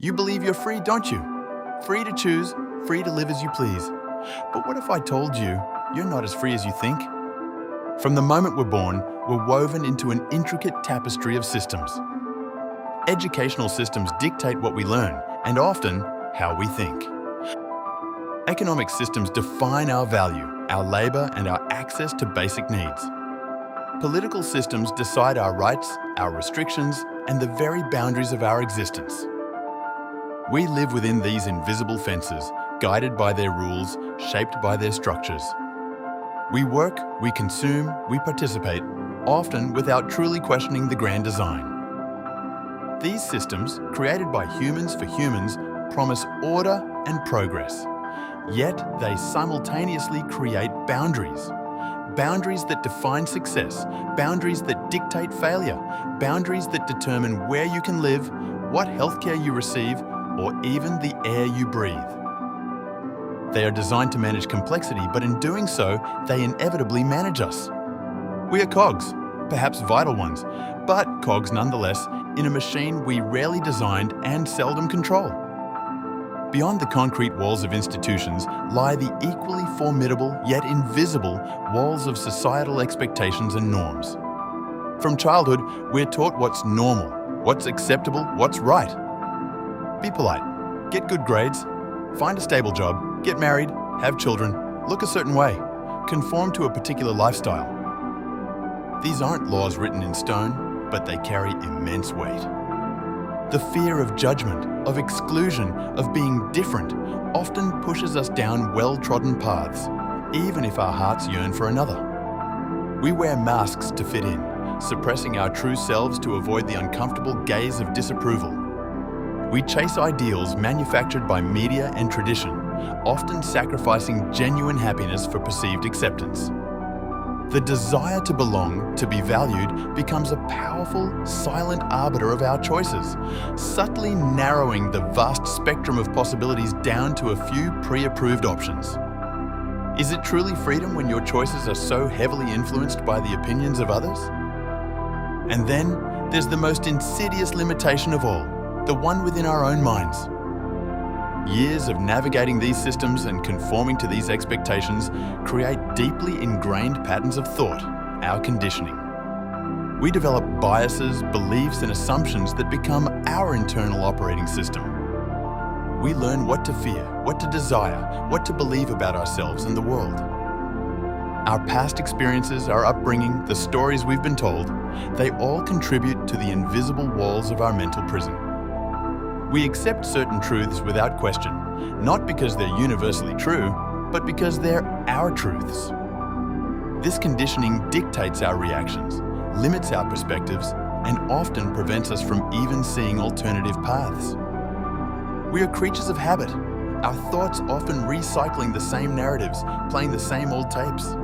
You believe you're free, don't you? Free to choose, free to live as you please. But what if I told you you're not as free as you think? From the moment we're born, we're woven into an intricate tapestry of systems. Educational systems dictate what we learn and often how we think. Economic systems define our value, our labour and our access to basic needs. Political systems decide our rights, our restrictions and the very boundaries of our existence. We live within these invisible fences, guided by their rules, shaped by their structures. We work, we consume, we participate, often without truly questioning the grand design. These systems, created by humans for humans, promise order and progress. Yet they simultaneously create boundaries. Boundaries that define success, boundaries that dictate failure, boundaries that determine where you can live, what healthcare you receive, or even the air you breathe. They are designed to manage complexity, but in doing so, they inevitably manage us. We are cogs, perhaps vital ones, but cogs nonetheless, in a machine we rarely designed and seldom control. Beyond the concrete walls of institutions lie the equally formidable yet invisible walls of societal expectations and norms. From childhood, we're taught what's normal, what's acceptable, what's right. Be polite, get good grades, find a stable job, get married, have children, look a certain way, conform to a particular lifestyle. These aren't laws written in stone, but they carry immense weight. The fear of judgment, of exclusion, of being different often pushes us down well-trodden paths, even if our hearts yearn for another. We wear masks to fit in, suppressing our true selves to avoid the uncomfortable gaze of disapproval. We chase ideals manufactured by media and tradition, often sacrificing genuine happiness for perceived acceptance. The desire to belong, to be valued, becomes a powerful, silent arbiter of our choices, subtly narrowing the vast spectrum of possibilities down to a few pre-approved options. Is it truly freedom when your choices are so heavily influenced by the opinions of others? And then there's the most insidious limitation of all, the one within our own minds. Years of navigating these systems and conforming to these expectations create deeply ingrained patterns of thought, our conditioning. We develop biases, beliefs and assumptions that become our internal operating system. We learn what to fear, what to desire, what to believe about ourselves and the world. Our past experiences, our upbringing, the stories we've been told, they all contribute to the invisible walls of our mental prison. We accept certain truths without question, not because they're universally true, but because they're our truths. This conditioning dictates our reactions, limits our perspectives, and often prevents us from even seeing alternative paths. We are creatures of habit, our thoughts often recycling the same narratives, playing the same old tapes.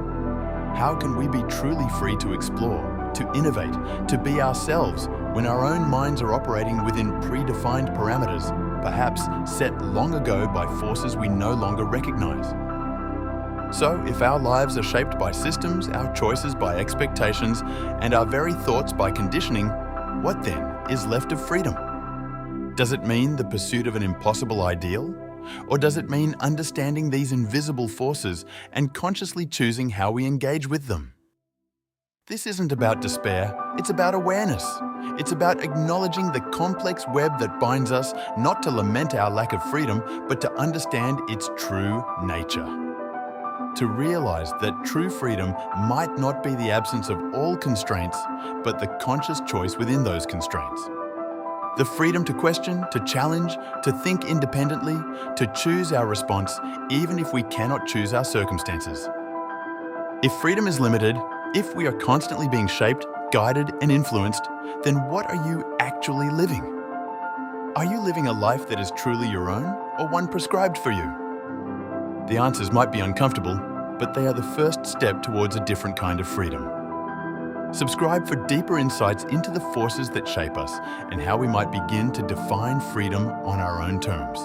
How can we be truly free to explore, to innovate, to be ourselves when our own minds are operating within predefined parameters, perhaps set long ago by forces we no longer recognize? So, if our lives are shaped by systems, our choices by expectations, and our very thoughts by conditioning, what then is left of freedom? Does it mean the pursuit of an impossible ideal? Or does it mean understanding these invisible forces and consciously choosing how we engage with them? This isn't about despair, it's about awareness. It's about acknowledging the complex web that binds us, not to lament our lack of freedom, but to understand its true nature. To realize that true freedom might not be the absence of all constraints, but the conscious choice within those constraints. The freedom to question, to challenge, to think independently, to choose our response, even if we cannot choose our circumstances. If freedom is limited, if we are constantly being shaped, guided, and influenced, then what are you actually living? Are you living a life that is truly your own, or one prescribed for you? The answers might be uncomfortable, but they are the first step towards a different kind of freedom. Subscribe for deeper insights into the forces that shape us and how we might begin to define freedom on our own terms.